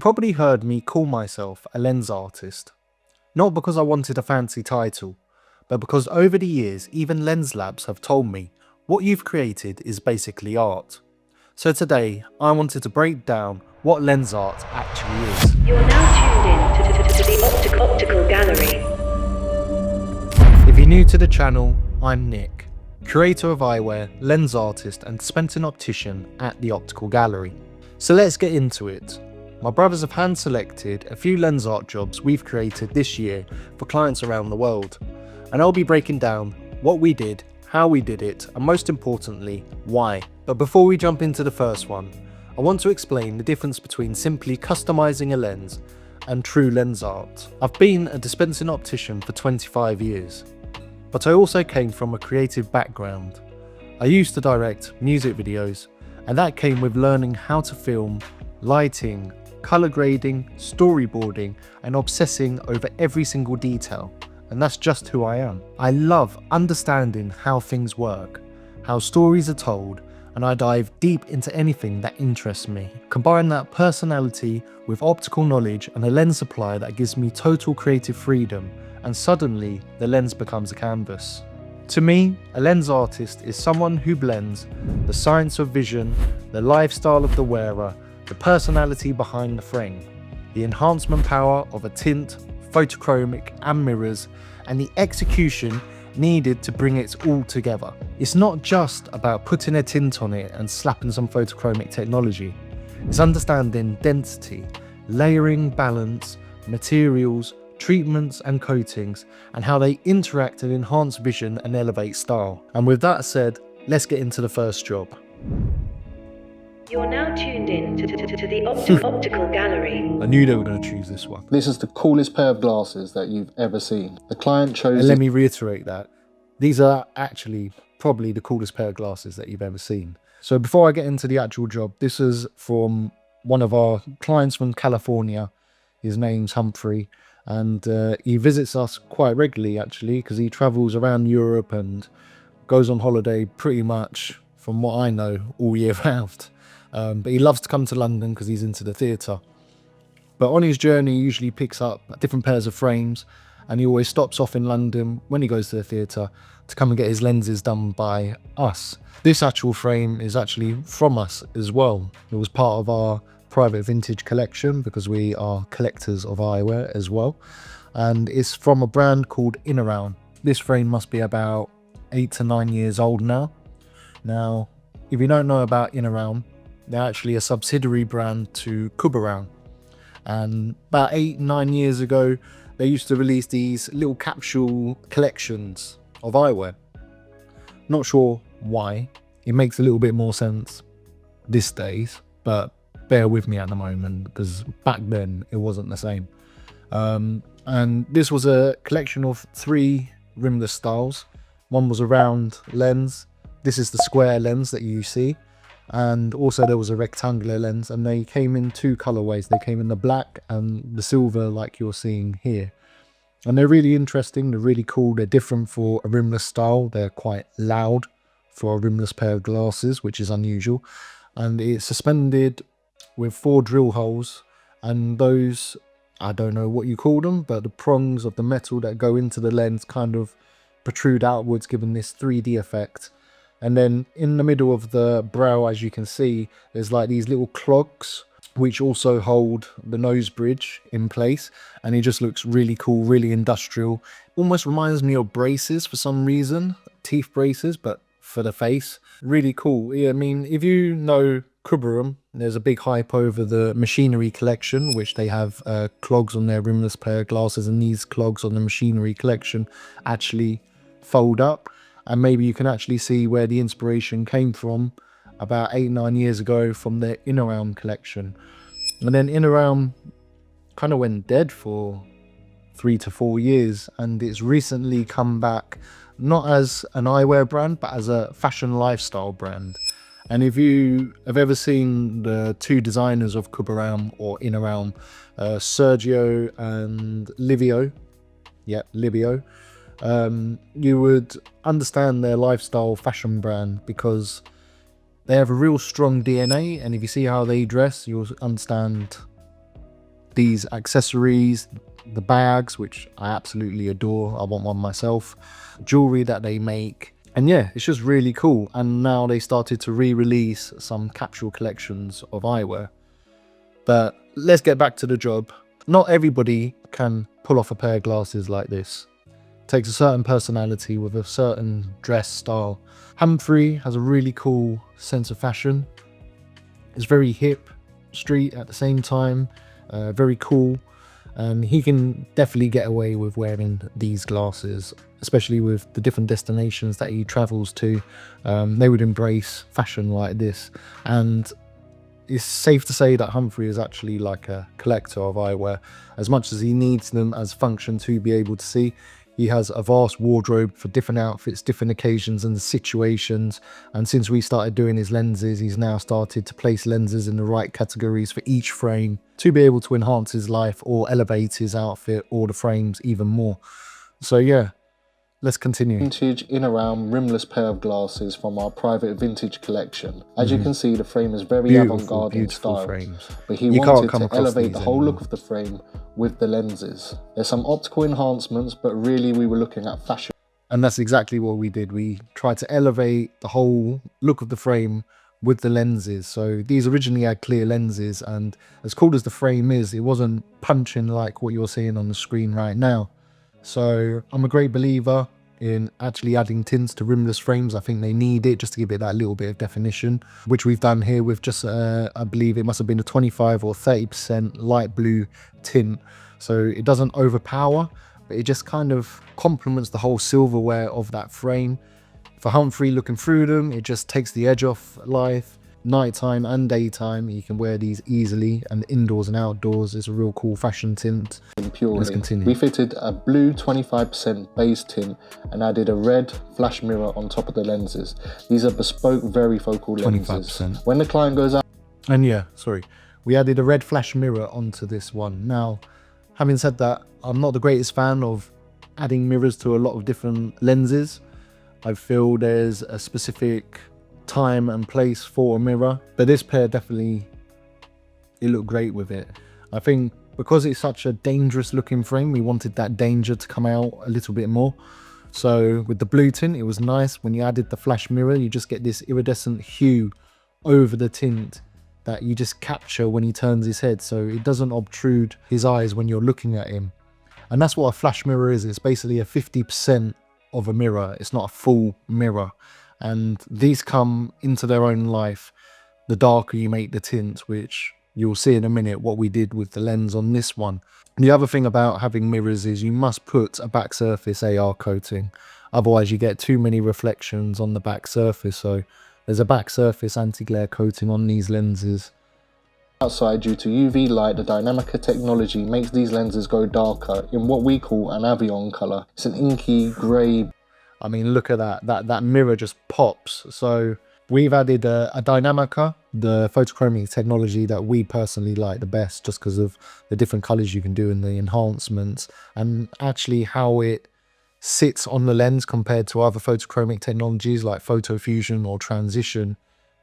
probably heard me call myself a lens artist, not because I wanted a fancy title, but because over the years even lens labs have told me what you've created is basically art. So today I wanted to break down what lens art actually is. You're now tuned in to the Optical Gallery. If you're new to the channel, I'm Nick, Curator of Eyewear, lens artist and dispensing optician at the Optical Gallery. So let's get into it. My brothers have hand selected a few lens art jobs we've created this year for clients around the world, and I'll be breaking down what we did, how we did it, and most importantly, why. But before we jump into the first one, I want to explain the difference between simply customizing a lens and true lens art. I've been a dispensing optician for 25 years, but I also came from a creative background. I used to direct music videos, and that came with learning how to film, lighting, colour grading, storyboarding, and obsessing over every single detail. And that's just who I am. I love understanding how things work, how stories are told, and I dive deep into anything that interests me. Combine that personality with optical knowledge and a lens supply that gives me total creative freedom, and suddenly the lens becomes a canvas. To me, a lens artist is someone who blends the science of vision, the lifestyle of the wearer, the personality behind the frame, the enhancement power of a tint, photochromic and mirrors, and the execution needed to bring it all together. It's not just about putting a tint on it and slapping some photochromic technology. It's understanding density, layering, balance, materials, treatments and coatings, and how they interact and enhance vision and elevate style. And with that said, let's get into the first job. You're now tuned in to the Optical Gallery. I knew they were going to choose this one. This is the coolest pair of glasses that you've ever seen. The client chose And let me reiterate that. These are actually probably the coolest pair of glasses that you've ever seen. So before I get into the actual job, this is from one of our clients from California. His name's Humphrey, and he visits us quite regularly actually, because he travels around Europe and goes on holiday pretty much, from what I know, all year round. But he loves to come to London because he's into the theatre. But on his journey, he usually picks up different pairs of frames, and he always stops off in London when he goes to the theatre to come and get his lenses done by us. This actual frame is actually from us as well. It was part of our private vintage collection because we are collectors of eyewear as well. And it's from a brand called Innerraum. This frame must be about 8 to 9 years old now. Now, if you don't know about Innerraum, they're actually a subsidiary brand to Kuboraum. And about 8-9 years ago, they used to release these little capsule collections of eyewear. Not sure why. It makes a little bit more sense these days, but bear with me at the moment because back then it wasn't the same. And this was a collection of 3 rimless styles. One was a round lens. This is the square lens that you see. And also there was a rectangular lens, and they came in 2 colorways. They came in the black and the silver like you're seeing here. And they're really interesting, they're really cool, they're different for a rimless style. They're quite loud for a rimless pair of glasses, which is unusual. And it's suspended with 4 drill holes, and those, I don't know what you call them, but the prongs of the metal that go into the lens kind of protrude outwards, giving this 3D effect. And then in the middle of the brow, as you can see, there's like these little clogs which also hold the nose bridge in place, and it just looks really cool, really industrial. Almost reminds me of braces for some reason, teeth braces, but for the face. Really cool. Yeah, I mean, if you know Kuboraum, there's a big hype over the machinery collection, which they have clogs on their rimless pair of glasses, and these clogs on the machinery collection actually fold up. And maybe you can actually see where the inspiration came from about 8-9 years ago from their Innerraum collection. And then Innerraum kind of went dead for 3 to 4 years, and it's recently come back not as an eyewear brand but as a fashion lifestyle brand. And if you have ever seen the 2 designers of Kuboraum or Innerraum, Sergio and Livio, you would understand their lifestyle fashion brand because they have a real strong DNA, and if you see how they dress, you'll understand these accessories, the bags, which I absolutely adore. I want one myself. Jewelry that they make. And yeah, it's just really cool. And now they started to re-release some capsule collections of eyewear. But let's get back to the job. Not everybody can pull off a pair of glasses like this. It takes a certain personality with a certain dress style. Humphrey has a really cool sense of fashion. It's very hip, street at the same time, very cool. And he can definitely get away with wearing these glasses, especially with the different destinations that he travels to. They would embrace fashion like this. And it's safe to say that Humphrey is actually like a collector of eyewear. As much as he needs them as function to be able to see, he has a vast wardrobe for different outfits, different occasions and situations. And since we started doing his lenses, he's now started to place lenses in the right categories for each frame to be able to enhance his life or elevate his outfit or the frames even more. So yeah, let's continue. Vintage Innerraum rimless pair of glasses from our private vintage collection. As you can see, the frame is very avant-garde in style, frames. but he You can't wanted come to across elevate these the whole anymore. look of the frame with the lenses. There's some optical enhancements, but really we were looking at fashion. And that's exactly what we did. We tried to elevate the whole look of the frame with the lenses. So these originally had clear lenses, and as cool as the frame is, it wasn't punching like what you're seeing on the screen right now. So I'm a great believer in actually adding tints to rimless frames. I think they need it just to give it that little bit of definition, which we've done here with just, I believe it must have been a 25 or 30% light blue tint. So it doesn't overpower, but it just kind of complements the whole silverware of that frame. For Humphrey looking through them, it just takes the edge off life. Nighttime and daytime, you can wear these easily, and indoors and outdoors is a real cool fashion tint. Purely. Let's continue. We fitted a blue 25% base tint and added a red flash mirror on top of the lenses. These are bespoke varifocal lenses. 25%. When the client goes out, And yeah, sorry, we added a red flash mirror onto this one. Now, having said that, I'm not the greatest fan of adding mirrors to a lot of different lenses. I feel there's a specific time and place for a mirror, but this pair definitely, it looked great with it. I think because it's such a dangerous looking frame, we wanted that danger to come out a little bit more. So with the blue tint, it was nice. When you added the flash mirror, you just get this iridescent hue over the tint that you just capture when he turns his head, so it doesn't obtrude his eyes when you're looking at him. And that's what a flash mirror is. It's basically a 50% of a mirror. It's not a full mirror. And these come into their own life the darker you make the tint, which you'll see in a minute what we did with the lens on this one. And the other thing about having mirrors is you must put a back surface AR coating. Otherwise you get too many reflections on the back surface. So there's a back surface anti-glare coating on these lenses. outside due to UV light, the Dynamica technology makes these lenses go darker in what we call an avion colour. It's an inky grey. I mean, look at that mirror just pops. So we've added a Dynamica, the photochromic technology that we personally like the best, just because of the different colors you can do in the enhancements and actually how it sits on the lens compared to other photochromic technologies like photo fusion or transition,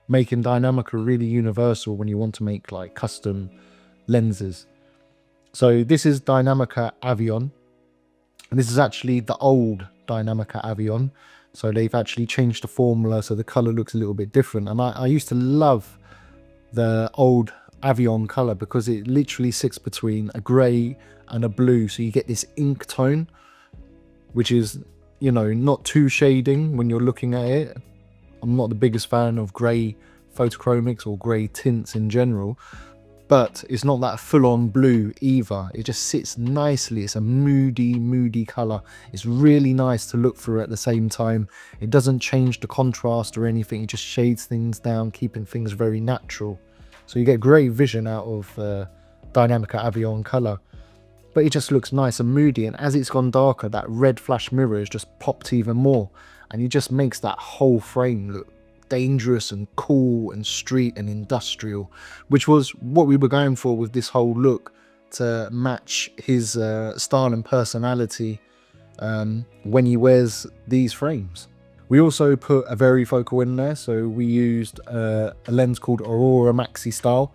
making Dynamica really universal when you want to make like custom lenses. So this is Dynamica Avion, and this is actually the old Dynamica Avion. So they've actually changed the formula so the color looks a little bit different. And I used to love the old Avion color because it literally sits between a gray and a blue. So you get this ink tone, which is, you know, not too shading when you're looking at it. I'm not the biggest fan of grey photochromics or grey tints in general, but it's not that full-on blue either. It just sits nicely. It's a moody colour. It's really nice to look through at the same time. It doesn't change the contrast or anything. It just shades things down, keeping things very natural. So you get great vision out of Dynamica Avion colour. But it just looks nice and moody, and as it's gone darker, that red flash mirror has just popped even more, and it just makes that whole frame look dangerous and cool and street and industrial, which was what we were going for with this whole look, to match his style and personality when he wears these frames. We also put a varifocal in there, so we used a lens called Aurora Maxi Style,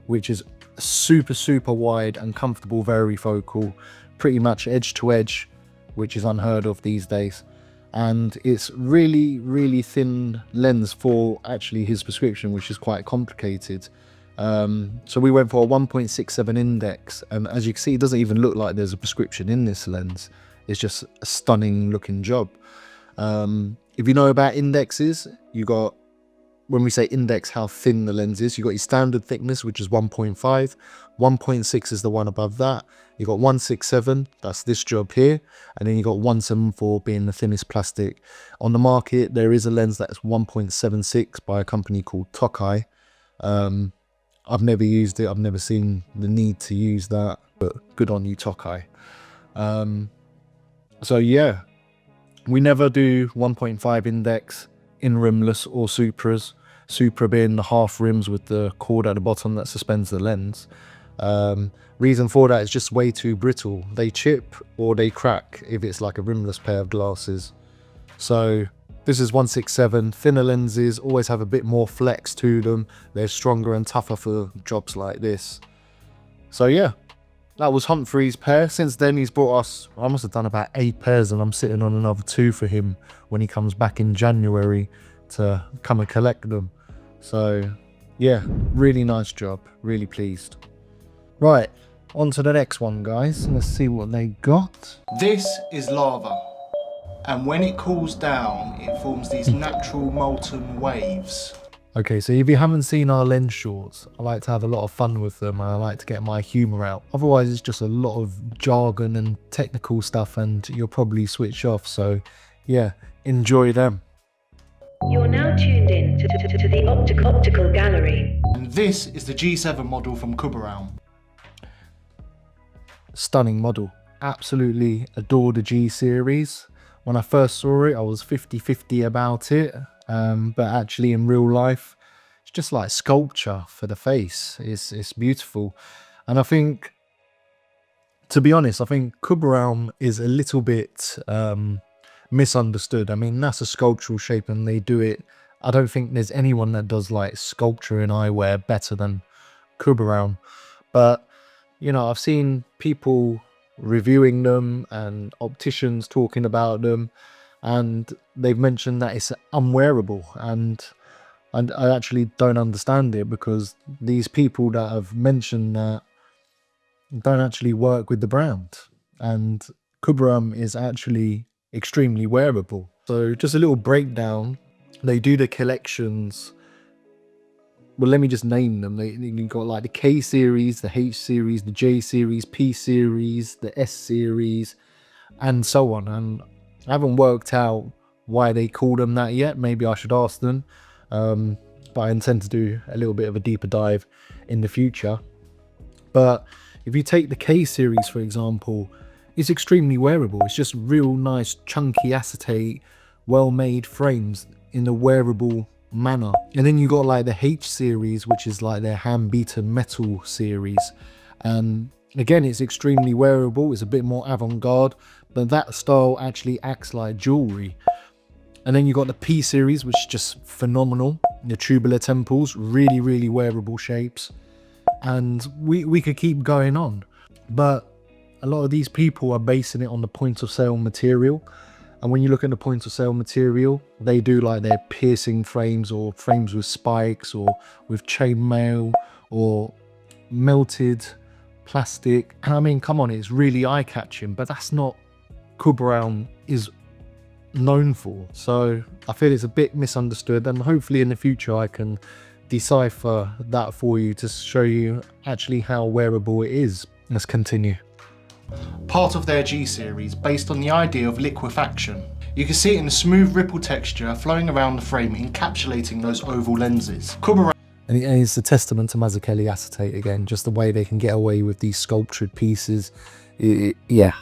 which is super wide and comfortable varifocal, pretty much edge to edge, which is unheard of these days. And it's really thin lens for actually his prescription, which is quite complicated. So we went for a 1.67 index, and as you can see, it doesn't even look like there's a prescription in this lens. It's just a stunning looking job. If you know about indexes, you got, when we say index, how thin the lens is, you got your standard thickness, which is 1.5, 1.6 is the one above that, you got 167, that's this job here, and then you got 174 being the thinnest plastic. On the market, there is a lens that's 1.76 by a company called Tokai. I've never used it, I've never seen the need to use that, but good on you, Tokai. So yeah, we never do 1.5 index in rimless or supras. Supra being the half rims with the cord at the bottom that suspends the lens. Reason for that is just way too brittle. They chip or they crack if it's like a rimless pair of glasses. So this is 167. Thinner lenses always have a bit more flex to them. They're stronger and tougher for jobs like this. So yeah, that was Humphrey's pair. Since then he's brought us, I must have done about 8 pairs, and I'm sitting on another 2 for him when he comes back in January to come and collect them. So yeah, really nice job, really pleased. Right, on to the next one, guys. Let's see what they got. This is lava, and when it cools down, it forms these natural molten waves. Okay, so if you haven't seen our lens shorts, I like to have a lot of fun with them, and I like to get my humour out. Otherwise, it's just a lot of jargon and technical stuff, and you'll probably switch off. So yeah, enjoy them. You're now tuned in to the optical gallery. And this is the G7 model from Kuboraum. Stunning model. Absolutely adore the G series. When I first saw it, I was 50-50 about it. But actually in real life, it's just like sculpture for the face. It's beautiful. And I think, to be honest, I think Kuboraum is a little bit misunderstood. I mean, that's a sculptural shape and they do it. I don't think there's anyone that does like sculpture in eyewear better than Kuboraum. But, you know, I've seen people reviewing them and opticians talking about them, and they've mentioned that it's unwearable, and I actually don't understand it, because these people that have mentioned that don't actually work with the brand, and Kuboraum is actually extremely wearable. So just a little breakdown. They do the collections. Well, let me just name them. You've got like the K series, the H series, the J series, P series, the S series, and so on. And I haven't worked out why they call them that yet. Maybe I should ask them. But I intend to do a little bit of a deeper dive in the future. But if you take the K series, for example, it's extremely wearable. It's just real nice, chunky acetate, well-made frames in a wearable manner. And then you got like the H series, which is like their hand-beaten metal series. And again, it's extremely wearable. It's a bit more avant-garde, but that style actually acts like jewelry. And then you got the P series, which is just phenomenal. The tubular temples, really wearable shapes. And we could keep going on. But a lot of these people are basing it on the point of sale material. And when you look at the point of sale material, they do like their piercing frames, or frames with spikes, or with chainmail, or melted plastic. And I mean, come on, it's really eye-catching, but that's not Kuboraum is known for. So I feel it's a bit misunderstood, and hopefully in the future I can decipher that for you to show you actually how wearable it is. Let's continue. Part of their G series, based on the idea of liquefaction. You can see it in the smooth ripple texture flowing around the frame, encapsulating those oval lenses. Kuboraum, and it's a testament to Mazzucchelli acetate again, just the way they can get away with these sculptured pieces. Yeah.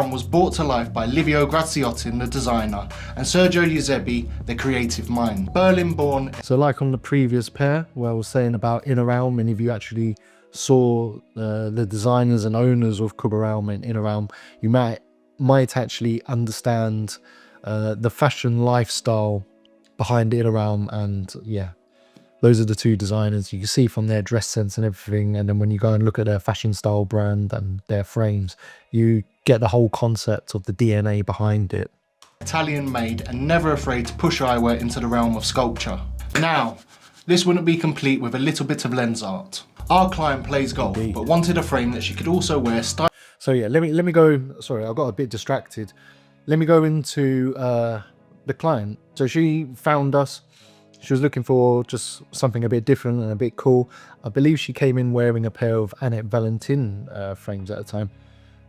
was brought to life by Livio Graziotin, the designer, and Sergio Giuseppe, the creative mind. Berlin-born. So like on the previous pair, where I was saying about Innerraum, and if you actually saw the designers and owners of Kuboraum and Innerraum, you might actually understand the fashion lifestyle behind Innerraum. And yeah, Those are the two designers. You can see from their dress sense and everything, and then when you go and look at their fashion style brand and their frames, you get the whole concept of the DNA behind it. Italian made and never afraid to push eyewear into the realm of sculpture. Now, this wouldn't be complete with a little bit of lens art. Our client plays golf, but wanted a frame that she could also wear style. So yeah, let me go. Sorry, I got a bit distracted. Let me go into the client. So she found us. She was looking for just something a bit different and a bit cool. I believe she came in wearing a pair of Annette Valentin frames at the time.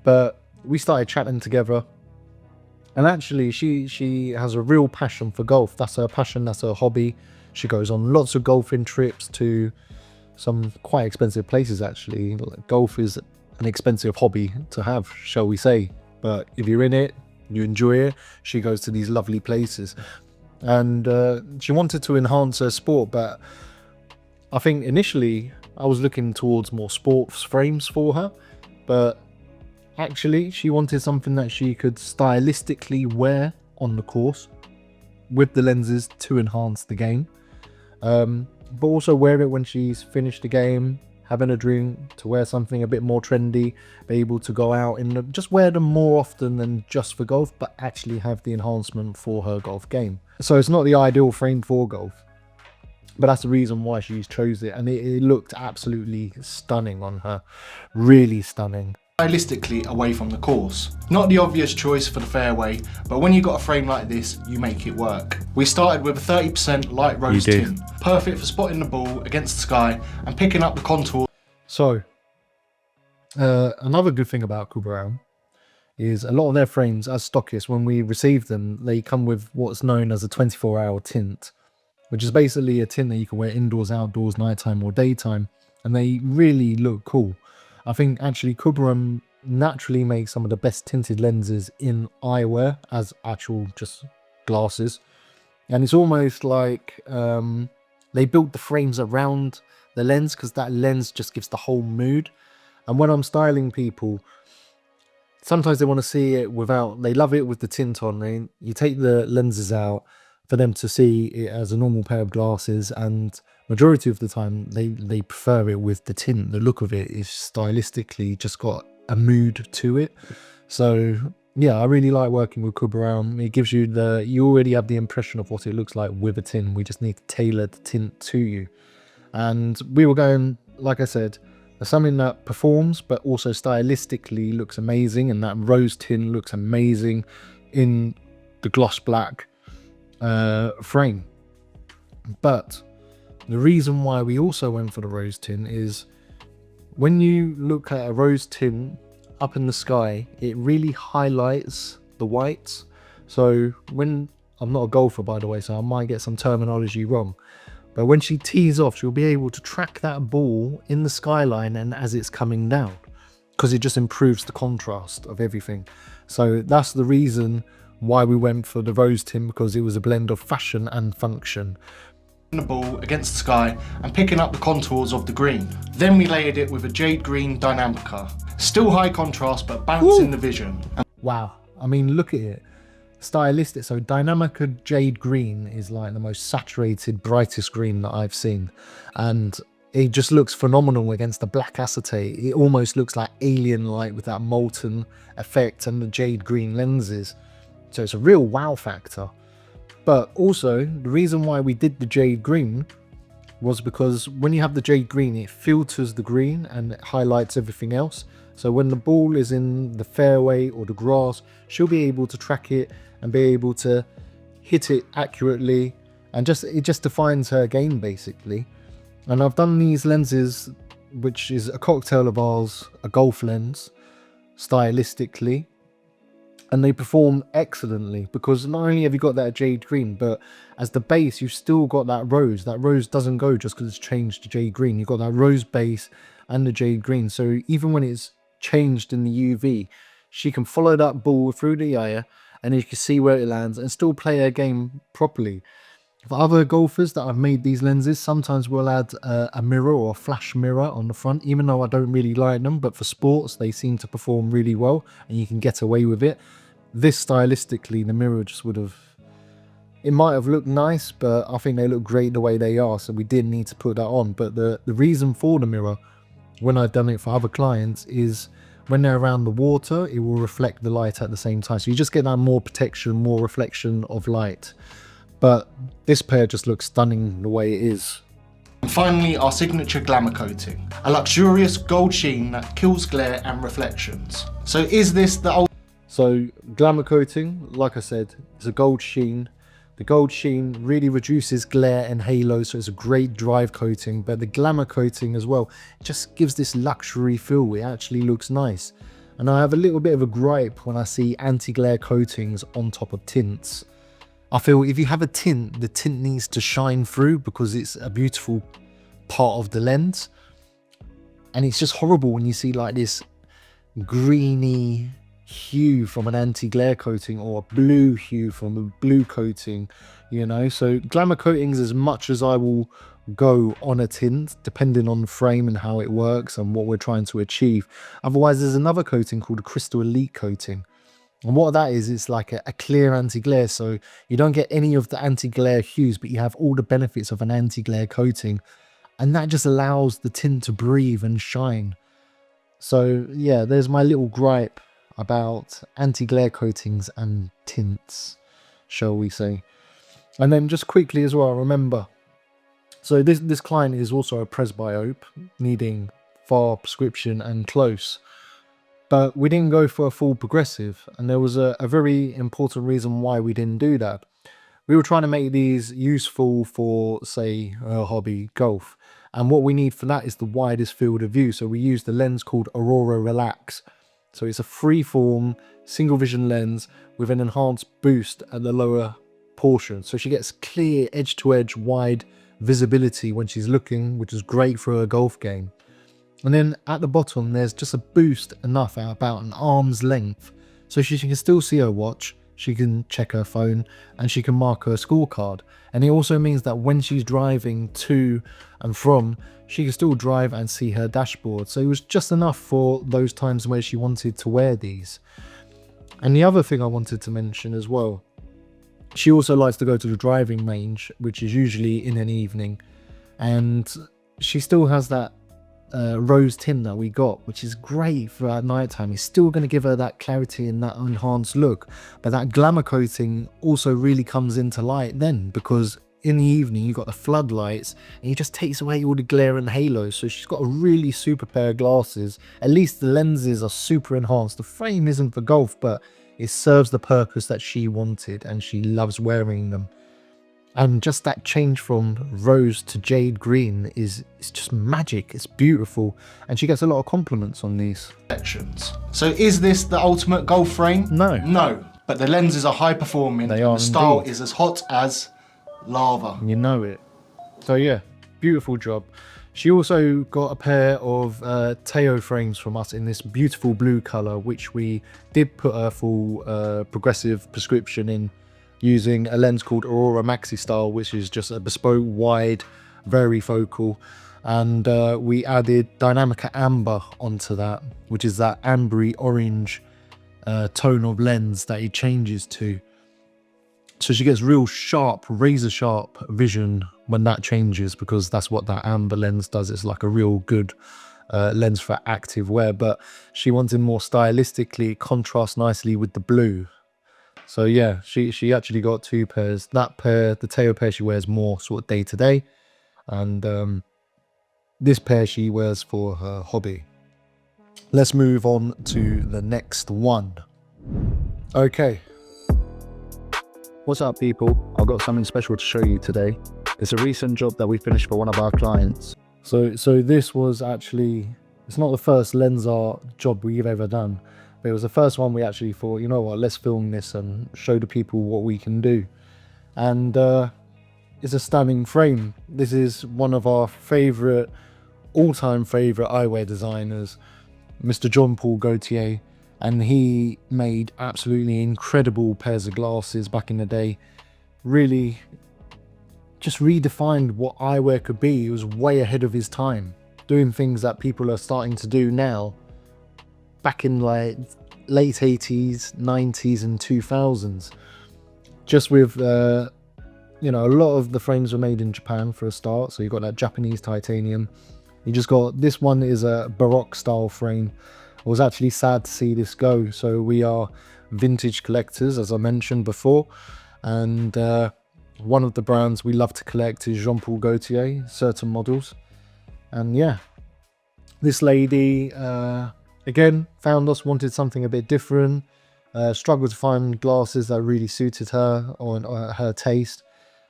But we started chatting together. And actually, she has a real passion for golf. That's her passion, that's her hobby. She goes on lots of golfing trips to some quite expensive places, actually. Golf is an expensive hobby to have, shall we say. But if you're in it, you enjoy it, she goes to these lovely places. And she wanted to enhance her sport, but I think initially I was looking towards more sports frames for her, but actually she wanted something that she could stylistically wear on the course with the lenses to enhance the game, but also wear it when she's finished the game, having a drink, to wear something a bit more trendy, be able to go out and just wear them more often than just for golf, but actually have the enhancement for her golf game. So it's not the ideal frame for golf, but that's the reason why she's chose it, and it looked absolutely stunning on her, really stunning. Stylistically away from the course. Not the obvious choice for the fairway, but when you got a frame like this, you make it work. We started with a 30% light rose tint, perfect for spotting the ball against the sky and picking up the contour. So, another good thing about Kuboraum is a lot of their frames, as stockists, when we receive them, they come with what's known as a 24-hour tint, which is basically a tint that you can wear indoors, outdoors, nighttime or daytime, and they really look cool. I think actually Kuboraum naturally makes some of the best tinted lenses in eyewear as actual just glasses. And it's almost like they built the frames around the lens, because that lens just gives the whole mood. And when I'm styling people, sometimes they want to see it without, they love it with the tint on. You take the lenses out for them to see it as a normal pair of glasses, and majority of the time they prefer it with the tint. The look of it is stylistically just got a mood to it. So yeah, I really like working with Kuboraum. It gives you you already have the impression of what it looks like with a tint. We just need to tailor the tint to you. And we were going, like I said, something that performs but also stylistically looks amazing, and that rose tint looks amazing in the gloss black frame. But the reason why we also went for the rose tint is when you look at a rose tint up in the sky, it really highlights the whites. So when, I'm not a golfer by the way, so I might get some terminology wrong, but when she tees off, she'll be able to track that ball in the skyline and as it's coming down, because it just improves the contrast of everything. So that's the reason why we went for the rose tint, because it was a blend of fashion and function. The ball against the sky and picking up the contours of the green. Then we layered it with a jade green Dynamica. Still high contrast, but balancing the vision. Wow, I mean, look at it. Stylistic. So Dynamica jade green is like the most saturated, brightest green that I've seen, and it just looks phenomenal against the black acetate. It almost looks like alien light with that molten effect and the jade green lenses. So it's a real wow factor. But also, the reason why we did the jade green was because when you have the jade green, it filters the green and it highlights everything else. So when the ball is in the fairway or the grass, she'll be able to track it and be able to hit it accurately, and it just defines her game basically. And I've done these lenses, which is a cocktail of ours, a golf lens, stylistically, and they perform excellently, because not only have you got that jade green, but as the base you've still got that rose. That rose doesn't go just because it's changed to jade green. You've got that rose base and the jade green, so even when it's changed in the UV, she can follow that ball through the air and you can see where it lands and still play her game properly. For other golfers that I've made these lenses, sometimes we'll add a mirror or a flash mirror on the front, even though I don't really like them, but for sports they seem to perform really well and you can get away with it. This stylistically, the mirror just would have, It might have looked nice, but I think they look great the way they are, so we didn't need to put that on. But the reason for the mirror, when I've done it for other clients, is when they're around the water, it will reflect the light at the same time. So you just get that more protection, more reflection of light. But this pair just looks stunning the way it is. And finally, our signature glamour coating, a luxurious gold sheen that kills glare and reflections. So is this the So glamour coating, like I said, is a gold sheen. The gold sheen really reduces glare and halo, so it's a great drive coating. But the glamour coating as well, it just gives this luxury feel. It actually looks nice. And I have a little bit of a gripe when I see anti-glare coatings on top of tints. I feel if you have a tint, the tint needs to shine through because it's a beautiful part of the lens. And it's just horrible when you see like this greeny hue from an anti-glare coating or a blue hue from a blue coating, you know. So glamour coatings, as much as I will go on a tint, depending on the frame and how it works and what we're trying to achieve. Otherwise, there's another coating called a crystal elite coating, and what that is, it's like a clear anti-glare, so you don't get any of the anti-glare hues, but you have all the benefits of an anti-glare coating, and that just allows the tint to breathe and shine. So yeah, there's my little gripe about anti-glare coatings and tints, shall we say. And then just quickly as well, remember, so this client is also a presbyope, needing far prescription and close, but we didn't go for a full progressive, and there was a very important reason why we didn't do that. We were trying to make these useful for, say, a hobby, golf, and what we need for that is the widest field of view, so we used a lens called Aurora Relax. So it's a freeform single vision lens with an enhanced boost at the lower portion. So she gets clear edge to edge wide visibility when she's looking, which is great for a golf game. And then at the bottom, there's just a boost enough at about an arm's length. So she can still see her watch, she can check her phone, and she can mark her scorecard. And it also means that when she's driving to and from, she can still drive and see her dashboard. So it was just enough for those times where she wanted to wear these. And the other thing I wanted to mention as well, she also likes to go to the driving range, which is usually in an evening, and she still has that rose tint that we got, which is great for at night time. It's still going to give her that clarity and that enhanced look, but that glamour coating also really comes into light then, because in the evening you've got the floodlights and it just takes away all the glare and halo. So she's got a really super pair of glasses. At least the lenses are super enhanced. The frame isn't for golf, but it serves the purpose that she wanted, and she loves wearing them. And just that change from rose to jade green it's just magic. It's beautiful, and she gets a lot of compliments on these. So is this the ultimate golf frame? No. No, but the lenses are high performing. They are and the style indeed. is as hot as lava. You know it. So yeah, beautiful job. She also got a pair of Teo frames from us in this beautiful blue color, which we did put a full progressive prescription in, using a lens called Aurora Maxi Style, which is just a bespoke wide, very focal, and we added Dynamica Amber onto that, which is that ambery orange tone of lens that it changes to. So she gets real sharp, razor sharp vision when that changes, because that's what that amber lens does. It's like a real good lens for active wear, but she wanted more stylistically, contrast nicely with the blue. So yeah, she actually got two pairs. That pair, the Teo pair, she wears more sort of day to day, and this pair she wears for her hobby. Let's move on to the next one. Okay. What's up, people? I've got something special to show you today. It's a recent job that we finished for one of our clients. So this was actually, it's not the first lens art job we've ever done, but it was the first one we actually thought, you know what, let's film this and show the people what we can do. And it's a stunning frame. This is one of our favorite, all-time favorite eyewear designers, Mr. John Paul Gaultier. And he made absolutely incredible pairs of glasses back in the day. Really just redefined what eyewear could be. He was way ahead of his time, doing things that people are starting to do now, back in like late 80s, 90s and 2000s. Just with you know, a lot of the frames were made in Japan for a start, so you've got that Japanese titanium. You just got, this one is a Baroque style frame. I was actually sad to see this go. So we are vintage collectors, as I mentioned before, and one of the brands we love to collect is Jean-Paul Gaultier, certain models. And yeah, this lady again found us, wanted something a bit different, struggled to find glasses that really suited her or her taste,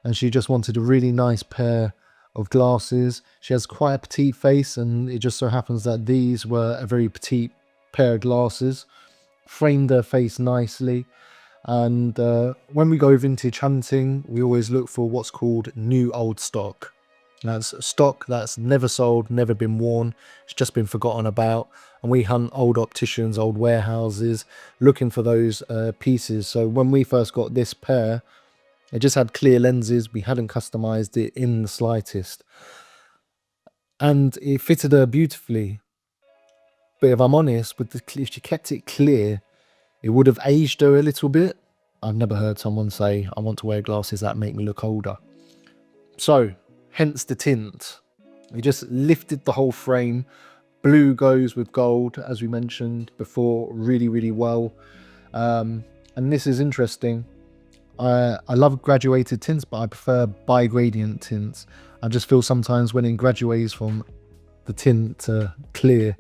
and she just wanted a really nice pair of glasses. She has quite a petite face, and it just so happens that these were a very petite pair of glasses, framed her face nicely. And when we go vintage hunting, we always look for what's called new old stock. That's stock that's never sold, never been worn, it's just been forgotten about. And we hunt old opticians, old warehouses, looking for those pieces. So when we first got this pair, it just had clear lenses. We hadn't customized it in the slightest, and it fitted her beautifully. But if I'm honest, if she kept it clear, it would have aged her a little bit. I've never heard someone say, I want to wear glasses that make me look older. So hence the tint. We just lifted the whole frame. Blue goes with gold, as we mentioned before, really, really well. And this is interesting. I love graduated tints, but I prefer bi-gradient tints. I just feel sometimes when it graduates from the tint to clear,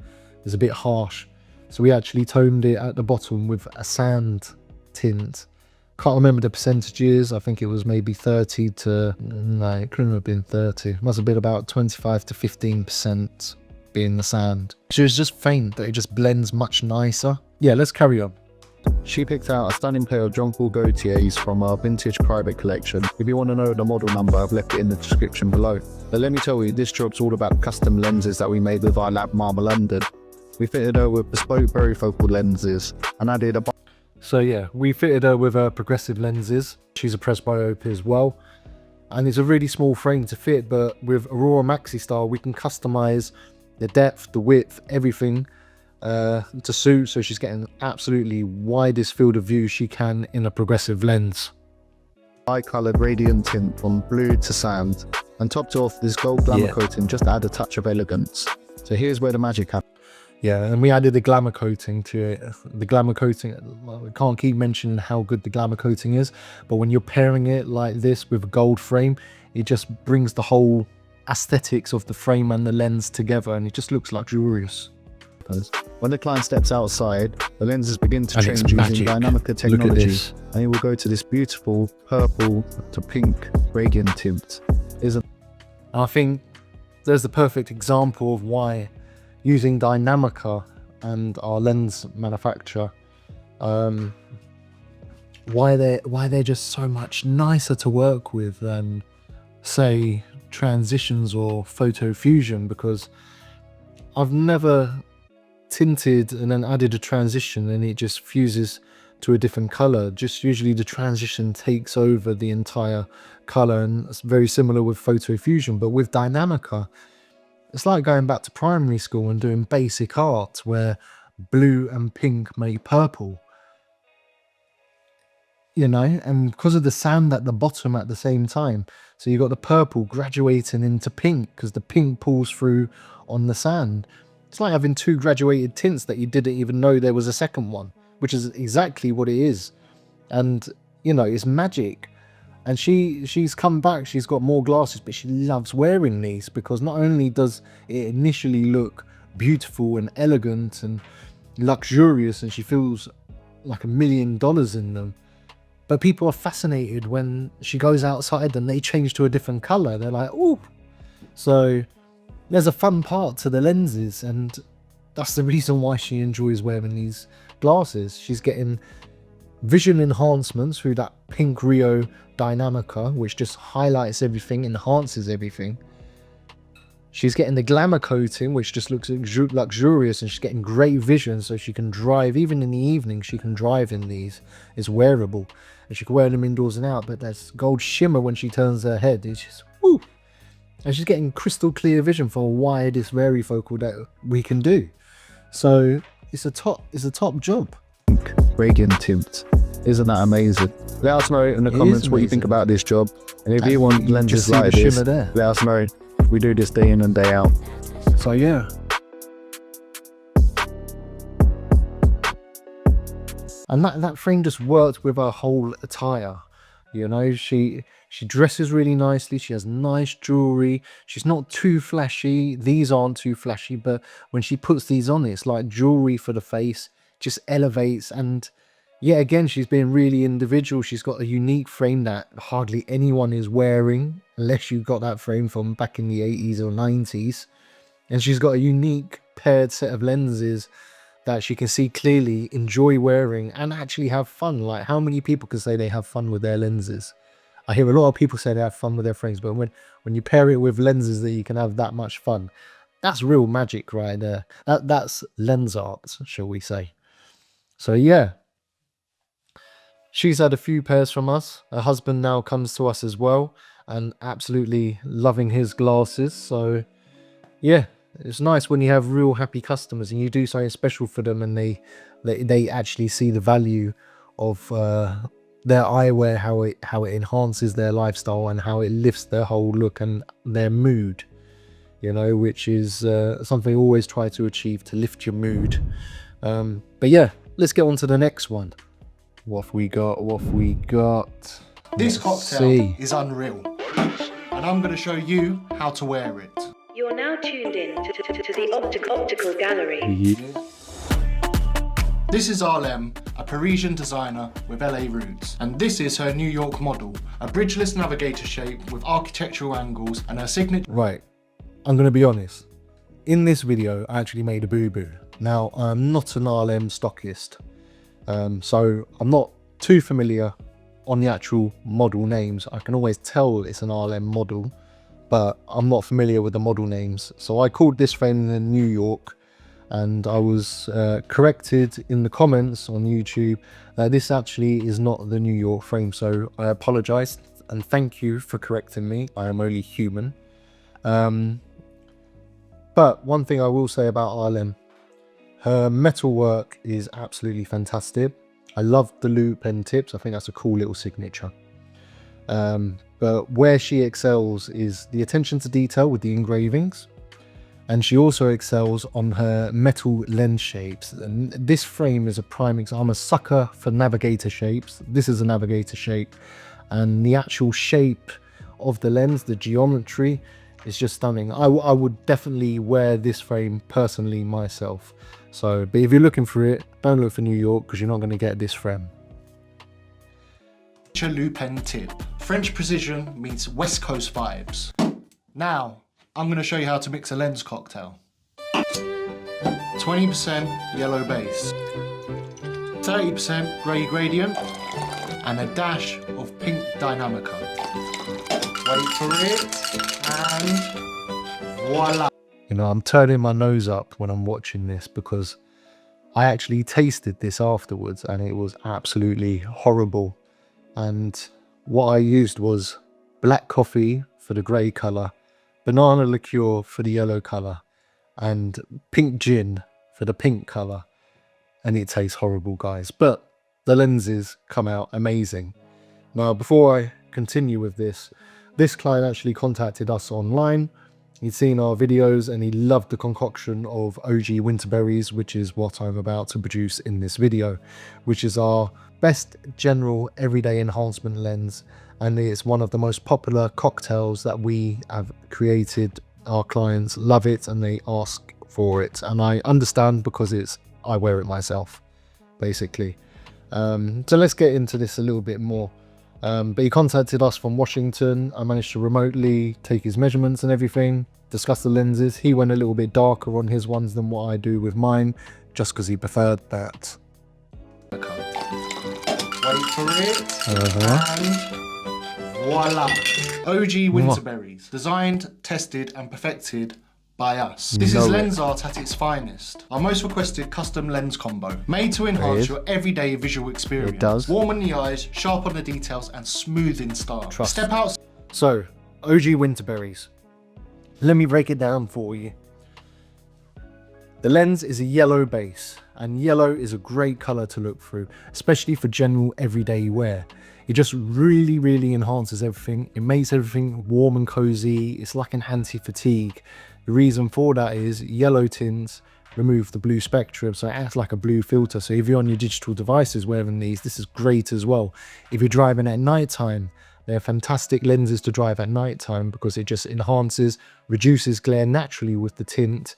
it's a bit harsh. So we actually toned it at the bottom with a sand tint. Can't remember the percentages. I think it was maybe 30 to... No, it couldn't have been 30. It must have been about 25 to 15% being the sand. So it's just faint, that it just blends much nicer. Yeah, let's carry on. She picked out a stunning pair of Jean-Paul Gaultiers from our vintage private collection. If you want to know the model number, I've left it in the description below. But let me tell you, this job's all about custom lenses that we made with our lab Marble London. We fitted her with bespoke varifocal lenses and added a... So yeah, we fitted her with progressive lenses. She's a presbyope as well. And it's a really small frame to fit, but with Aurora Maxi Style, we can customize the depth, the width, everything to suit, so she's getting absolutely widest field of view she can in a progressive lens. Eye-coloured radiant tint from blue to sand, and topped off this gold glamour coating just to add a touch of elegance. So here's where the magic happens. Yeah, and we added the glamour coating to it. The glamour coating, well, we can't keep mentioning how good the glamour coating is, but when you're pairing it like this with a gold frame, it just brings the whole aesthetics of the frame and the lens together, and it just looks luxurious. When the client steps outside, the lenses begin to change using dynamic technology, and it will go to this beautiful purple to pink radiant tint. I think there's the perfect example of why using Dynamica and our lens manufacturer, why they're just so much nicer to work with than, say, Transitions or Photo Fusion, because I've never tinted and then added a transition and it just fuses to a different color. Just usually the transition takes over the entire color, and it's very similar with Photo Fusion. But with Dynamica, it's like going back to primary school and doing basic art where blue and pink make purple, you know, and because of the sand at the bottom at the same time, so you got the purple graduating into pink because the pink pulls through on the sand. It's like having two graduated tints that you didn't even know there was a second one, which is exactly what it is. And you know, it's magic. And she's come back, she's got more glasses, but she loves wearing these because not only does it initially look beautiful and elegant and luxurious, and she feels like $1 million in them, but people are fascinated when she goes outside and they change to a different color. They're like, oh. So there's a fun part to the lenses, and that's the reason why she enjoys wearing these glasses. She's getting vision enhancements through that pink Rio Dynamica, which just highlights everything, enhances everything. She's getting the glamour coating, which just looks luxurious, and she's getting great vision, so she can drive. Even in the evening, she can drive in these. It's wearable, and she can wear them indoors and out, but there's gold shimmer when she turns her head. It's just, woo! And she's getting crystal clear vision for widest varifocal that we can do. So it's a top job. Radiant tint. Isn't that amazing? Let us know in the comments what you think about this job. And if you want lenses like this, let us know. We do this day in and day out. So yeah. And that frame just worked with her whole attire. You know, she dresses really nicely. She has nice jewelry. She's not too flashy. These aren't too flashy, but when she puts these on, it's like jewelry for the face. Just elevates. And yeah, again, she's being really individual. She's got a unique frame that hardly anyone is wearing, unless you got that frame from back in the 80s or 90s. And she's got a unique paired set of lenses that she can see clearly, enjoy wearing, and actually have fun. Like, how many people can say they have fun with their lenses? I hear a lot of people say they have fun with their frames, but when you pair it with lenses that you can have that much fun, that's real magic right there. That's lens art, shall we say. So yeah, she's had a few pairs from us. Her husband now comes to us as well, and absolutely loving his glasses. So yeah, it's nice when you have real happy customers and you do something special for them, and they actually see the value of their eyewear, how it enhances their lifestyle and how it lifts their whole look and their mood. You know, which is something I always try to achieve, to lift your mood. But yeah, let's get on to the next one. What have we got? This cocktail is unreal, and I'm going to show you how to wear it. You're now tuned in to the Optical Gallery. Yeah. This is Ahlem, a Parisian designer with LA roots, and this is her New York model, a bridgeless navigator shape with architectural angles and her signature. Right, I'm going to be honest. In this video, I actually made a boo-boo. Now, I'm not an Ahlem stockist, so I'm not too familiar on the actual model names. I can always tell it's an Ahlem model, but I'm not familiar with the model names. So I called this frame in New York, and I was corrected in the comments on YouTube that this actually is not the New York frame. So I apologize and thank you for correcting me. I am only human. But one thing I will say about Ahlem, her metalwork is absolutely fantastic. I love the loop and tips. I think that's a cool little signature. But where she excels is the attention to detail with the engravings. And she also excels on her metal lens shapes. And this frame is a prime example. I'm a sucker for navigator shapes. This is a navigator shape. And the actual shape of the lens, the geometry, is just stunning. I would definitely wear this frame personally myself. So, but if you're looking for it, don't look for New York, because you're not going to get this frame. Lupin tip. French precision meets West Coast vibes. Now, I'm going to show you how to mix a lens cocktail. 20% yellow base, 30% grey gradient, and a dash of pink dynamica. Wait for it, and voila. You know, I'm turning my nose up when I'm watching this, because I actually tasted this afterwards and it was absolutely horrible. And what I used was black coffee for the grey colour, banana liqueur for the yellow colour, and pink gin for the pink colour. And it tastes horrible, guys. But the lenses come out amazing. Now, before I continue with this client actually contacted us online. He'd seen our videos and he loved the concoction of OG Winterberries, which is what I'm about to produce in this video, which is our best general everyday enhancement lens. And it's one of the most popular cocktails that we have created. Our clients love it and they ask for it. And I understand, because I wear it myself, basically. So let's get into this a little bit more. But he contacted us from Washington. I managed to remotely take his measurements and everything, discuss the lenses. He went a little bit darker on his ones than what I do with mine, just because he preferred that. Wait for it, and voila. OG Winterberries, designed, tested and perfected by us. This is lens art at its finest. Our most requested custom lens combo, made to enhance your everyday visual experience. It does. Warm on the eyes, sharp on the details, and smooth in style. Trust. Step out. So, OG Winterberries. Let me break it down for you. The lens is a yellow base, And yellow is a great color to look through, especially for general everyday wear. It just really, really enhances everything. It makes everything warm and cozy. It's like an anti-fatigue. The reason for that is yellow tints remove the blue spectrum, so it acts like a blue filter. So if you're on your digital devices wearing these, this is great as well. If you're driving at night time, they're fantastic lenses to drive at night time because it just enhances, reduces glare naturally with the tint.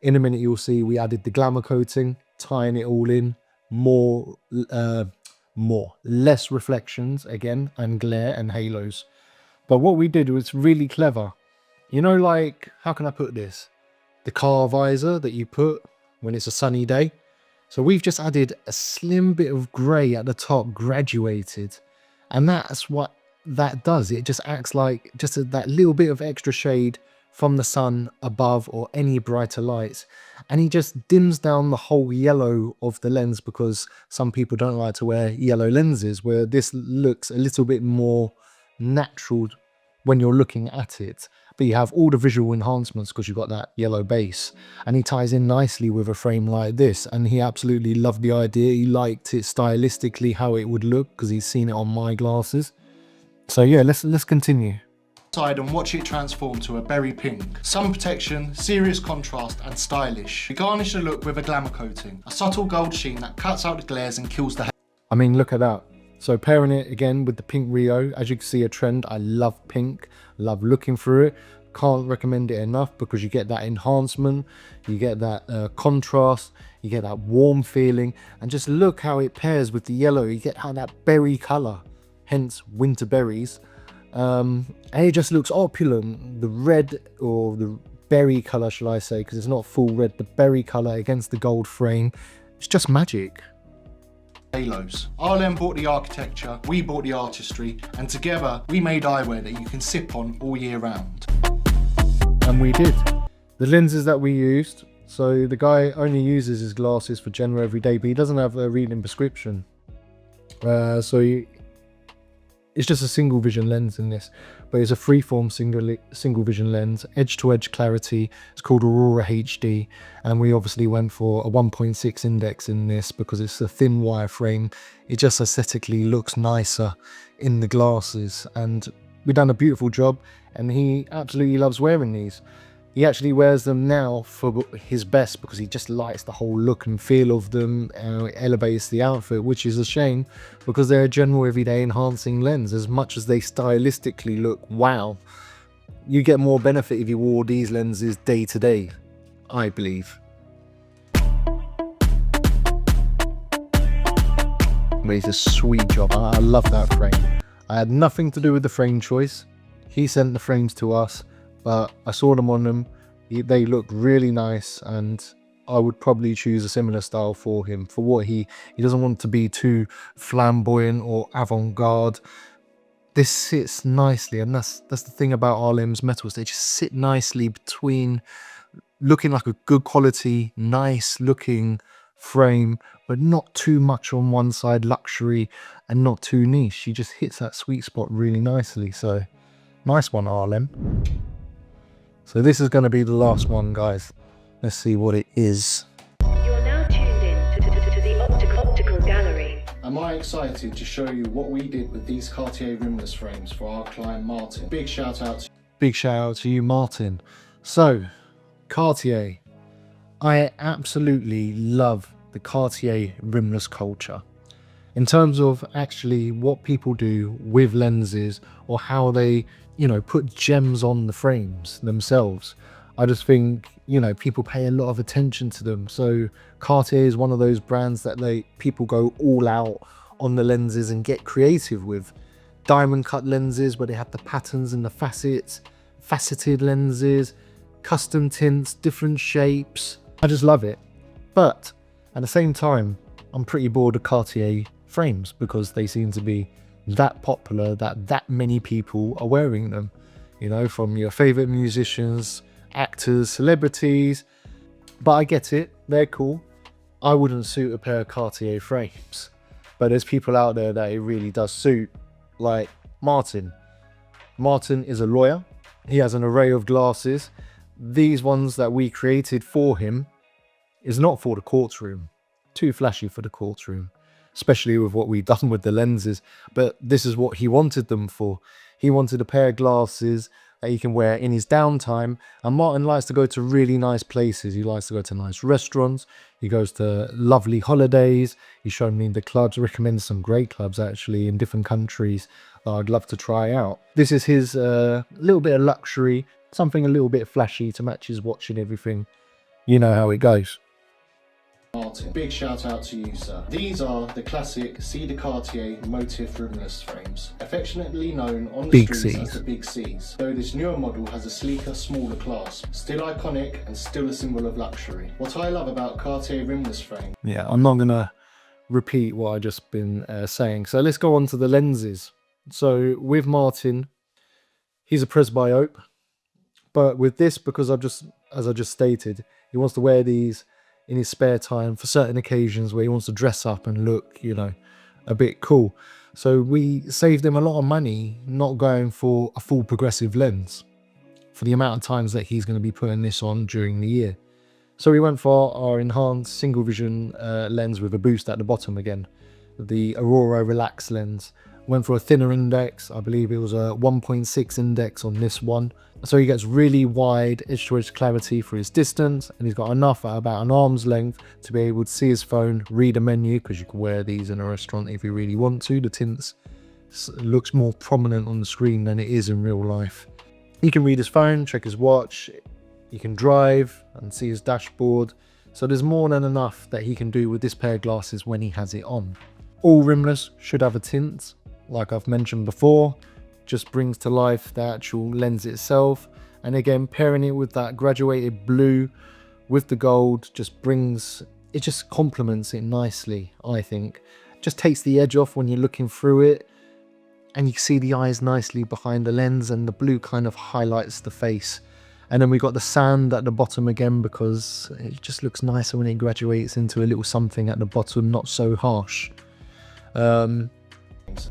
In a minute you'll see we added the glamour coating, tying it all in, less reflections again, and glare and halos. But what we did was really clever. You know, like, how can I put this? The car visor that you put when it's a sunny day. So we've just added a slim bit of grey at the top, graduated. And that's what that does. It just acts like just that little bit of extra shade from the sun above or any brighter lights, and he just dims down the whole yellow of the lens, because some people don't like to wear yellow lenses, where this looks a little bit more natural when you're looking at it, but you have all the visual enhancements because you've got that yellow base, and he ties in nicely with a frame like this. And he absolutely loved the idea. He liked it stylistically how it would look because he's seen it on my glasses. So yeah, let's continue. And watch it transform to a berry pink. Sun protection, serious contrast and stylish. We garnish the look with a glamour coating, a subtle gold sheen that cuts out the glares and kills the I mean, look at that. So pairing it again with the pink Rio, as you can see, a trend. I love pink, love looking through it. Can't recommend it enough because you get that enhancement, you get that contrast, you get that warm feeling, and just look how it pairs with the yellow. You get how that berry color, hence winter berries. And it just looks opulent. The red, or the berry color shall I say, because it's not full red, the berry color against the gold frame, it's just magic. halos. Ahlem bought the architecture, we bought the artistry, and together we made eyewear that you can sip on all year round. And we did. The lenses that we used, so the guy only uses his glasses for general everyday, but he doesn't have a reading prescription, it's just a single vision lens in this, but it's a freeform single vision lens, edge to edge clarity. It's called Aurora HD, and we obviously went for a 1.6 index in this because it's a thin wire frame. It just aesthetically looks nicer in the glasses, and we've done a beautiful job, and he absolutely loves wearing these. He actually wears them now for his best because he just likes the whole look and feel of them. It elevates the outfit, which is a shame because they're a general everyday enhancing lens. As much as they stylistically look wow, you get more benefit if you wore these lenses day to day, I believe. But it's a sweet job. I love that frame. I had nothing to do with the frame choice. He sent the frames to us, but I saw them on them. They look really nice, and I would probably choose a similar style for him. For what he doesn't want to be too flamboyant or avant-garde. This sits nicely, and that's the thing about Ahlem's metals. They just sit nicely between looking like a good quality, nice looking frame, but not too much on one side, luxury, and not too niche. He just hits that sweet spot really nicely. So nice one, Ahlem. So this is going to be the last one, guys. Let's see what it is. You're now tuned in to the optical gallery. Am I excited to show you what we did with these Cartier Rimless frames for our client Martin. Big shout out to Big shout out to you, Martin. So, Cartier. I absolutely love the Cartier Rimless culture. In terms of actually what people do with lenses, or how they, put gems on the frames themselves. I just think, people pay a lot of attention to them. So Cartier is one of those brands that people go all out on the lenses and get creative with. Diamond cut lenses where they have the patterns and the facets, faceted lenses, custom tints, different shapes. I just love it. But at the same time, I'm pretty bored of Cartier frames because they seem to be that popular that many people are wearing them, from your favorite musicians, actors, celebrities. But I get it, they're cool. I wouldn't suit a pair of Cartier frames, but there's people out there that it really does suit, like Martin. Martin is a lawyer. He has an array of glasses. These ones that we created for him is not for the courtroom. too flashy for the courtroom, especially with what we've done with the lenses. But this is what he wanted them for. He wanted a pair of glasses that he can wear in his downtime. And Martin likes to go to really nice places. He likes to go to nice restaurants. He goes to lovely holidays. He's shown me the clubs, recommends some great clubs actually in different countries that I'd love to try out. This is his little bit of luxury, something a little bit flashy to match his watch and everything. You know how it goes. Martin, big shout out to you, sir. These are the classic Cedar Cartier motif rimless frames, affectionately known on the Big streets Cs. as the Big Cs, though this newer model has a sleeker, smaller clasp. Still iconic and still a symbol of luxury. What I love about Cartier rimless frame. Yeah, I'm not going to repeat what I just been saying. So let's go on to the lenses. So with Martin, he's a presbyope, but with this, because as I just stated, he wants to wear these in his spare time for certain occasions where he wants to dress up and look, you know, a bit cool. So we saved him a lot of money not going for a full progressive lens for the amount of times that he's going to be putting this on during the year. So we went for our enhanced single vision lens with a boost at the bottom again, the Aurora Relax lens. Went for a thinner index. I believe it was a 1.6 index on this one. So he gets really wide edge-to-edge clarity for his distance, and he's got enough at about an arm's length to be able to see his phone, read a menu, because you can wear these in a restaurant if you really want to. The tints looks more prominent on the screen than it is in real life. He can read his phone, check his watch, he can drive and see his dashboard. So there's more than enough that he can do with this pair of glasses when he has it on. All rimless should have a tint. Like I've mentioned before, just brings to life the actual lens itself. And again, pairing it with that graduated blue with the gold just complements it nicely, I think. Just takes the edge off when you're looking through it, and you can see the eyes nicely behind the lens, and the blue kind of highlights the face. And then we got the sand at the bottom again, because it just looks nicer when it graduates into a little something at the bottom, not so harsh.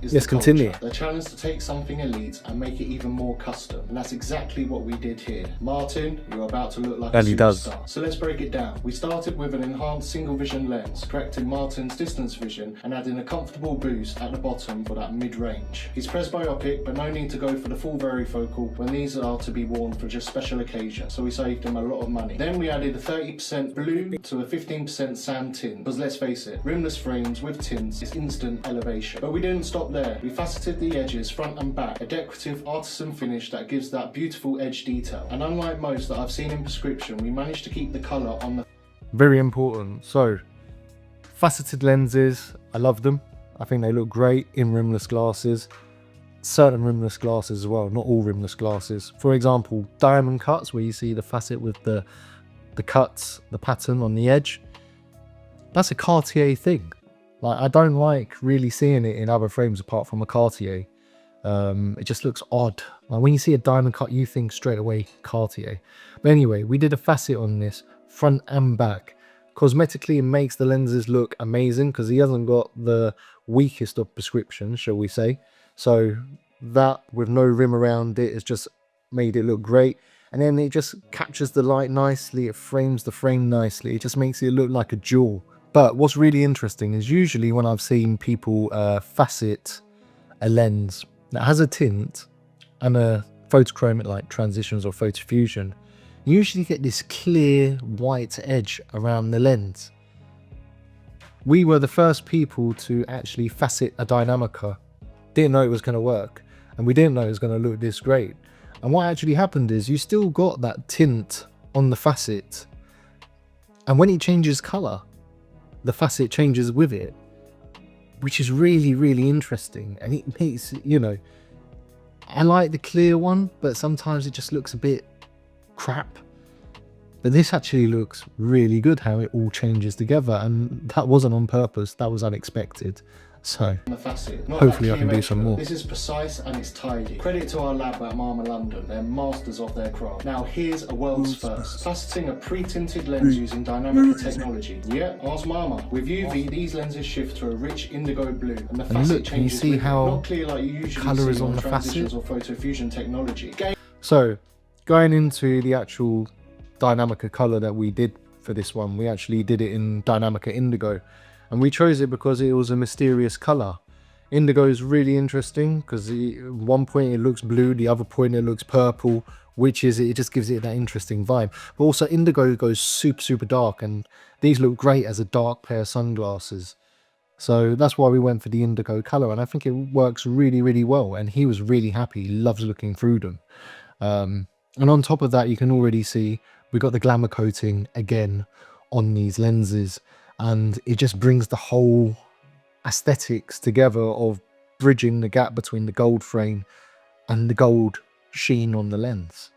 Let's continue. The challenge to take something elite and make it even more custom, and that's exactly what we did here. Martin, you're about to look like a superstar. So let's break it down. We started with an enhanced single vision lens, correcting Martin's distance vision and adding a comfortable boost at the bottom for that mid-range. He's presbyopic, but no need to go for the full varifocal when these are to be worn for just special occasions, so we saved him a lot of money. Then we added a 30% blue to a 15% sand tint, because let's face it, rimless frames with tints is instant elevation. But we didn't stop there. We faceted the edges front and back, a decorative artisan finish that gives that beautiful edge detail. And unlike most that I've seen in prescription, we managed to keep the colour on the... Very important. So, faceted lenses, I love them. I think they look great in rimless glasses. Certain rimless glasses as well, not all rimless glasses. For example, diamond cuts, where you see the facet with the cuts, the pattern on the edge. That's a Cartier thing. Like, I don't like really seeing it in other frames apart from a Cartier. It just looks odd. Like, when you see a diamond cut, you think straight away Cartier. But anyway, we did a facet on this, front and back. Cosmetically, it makes the lenses look amazing, because he hasn't got the weakest of prescriptions, shall we say. So that, with no rim around it, has just made it look great. And then it just captures the light nicely, it frames the frame nicely, it just makes it look like a jewel. But what's really interesting is usually when I've seen people facet a lens that has a tint and a photochromic like transitions or photofusion, you usually get this clear white edge around the lens. We were the first people to actually facet a Dynamica. Didn't know it was going to work, and we didn't know it was going to look this great. And what actually happened is you still got that tint on the facet, and when it changes colour, the facet changes with it, which is really, really interesting. And it makes, you know, I like the clear one, but sometimes it just looks a bit crap. But this actually looks really good, how it all changes together, and that wasn't on purpose, that was unexpected. So hopefully I can do some more. This is precise and it's tidy. Credit to our lab at Marma London, they're masters of their craft. Now here's a world's first. Faceting a pre-tinted lens using Dynamica technology. Yeah, ask Marma. With UV, these lenses shift to a rich indigo blue, and the facet look, can you changes see with how not clear like you usually colour is see on the transitions facet? or photofusion technology. So going into the actual Dynamica colour that we did for this one. We actually did it in Dynamica Indigo, and we chose it because it was a mysterious color. Indigo is really interesting because one point it looks blue, the other point it looks purple, which is, it just gives it that interesting vibe. But also indigo goes super dark, and these look great as a dark pair of sunglasses. So that's why we went for the indigo color, and I think it works really well, and he was really happy. He loves looking through them. And on top of that, you can already see we got the glamour coating again on these lenses, and it just brings the whole aesthetics together of bridging the gap between the gold frame and the gold sheen on the lens.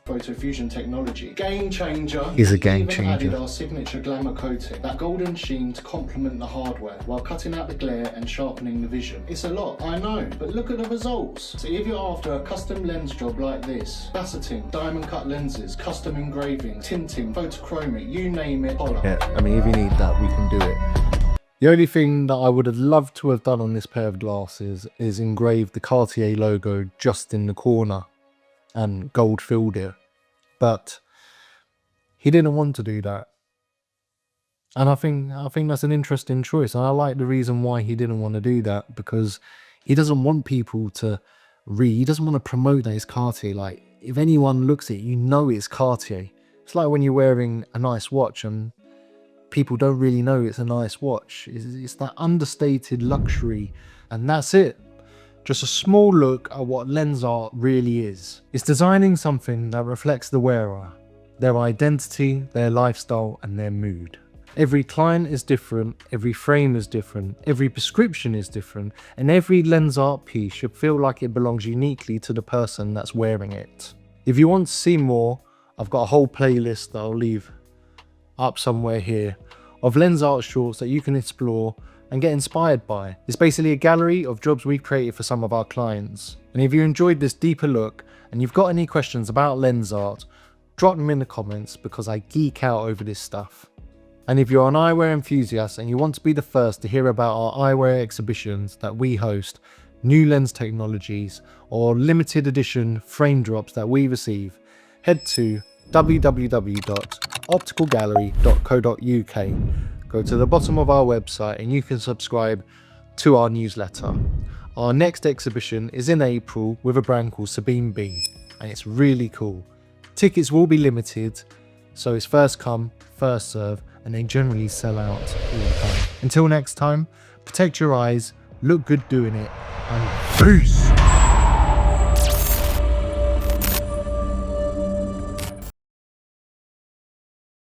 Photo fusion technology. Game changer. Is a game Even changer. added our signature glamour coating, that golden sheen to complement the hardware while cutting out the glare and sharpening the vision. It's a lot, I know, but look at the results. So if you're after a custom lens job like this, faceting, diamond cut lenses, custom engraving, tinting, photochromic, you name it, holla. Yeah, I mean, if you need that, we can do it. The only thing that I would have loved to have done on this pair of glasses is engraved the Cartier logo just in the corner and gold filled it, but he didn't want to do that, and I think that's an interesting choice, and I like the reason why he didn't want to do that, because he doesn't want people to he doesn't want to promote that it's Cartier. Like, if anyone looks at it, you know it's Cartier. It's like when you're wearing a nice watch and people don't really know it's a nice watch. It's that understated luxury, and that's it. Just a small look at what lens art really is. It's designing something that reflects the wearer, their identity, their lifestyle, and their mood. Every client is different, every frame is different, every prescription is different, and every lens art piece should feel like it belongs uniquely to the person that's wearing it. If you want to see more, I've got a whole playlist that I'll leave up somewhere here of lens art shorts that you can explore and get inspired by. It's basically a gallery of jobs we've created for some of our clients. And if you enjoyed this deeper look and you've got any questions about lens art, drop them in the comments, because I geek out over this stuff. And if you're an eyewear enthusiast and you want to be the first to hear about our eyewear exhibitions that we host, new lens technologies, or limited edition frame drops that we receive, head to www.opticalgallery.co.uk. Go to the bottom of our website and you can subscribe to our newsletter. Our next exhibition is in April with a brand called Sabine B, and it's really cool. Tickets will be limited, so it's first come, first serve, and they generally sell out all the time. Until next time, protect your eyes, look good doing it, and peace!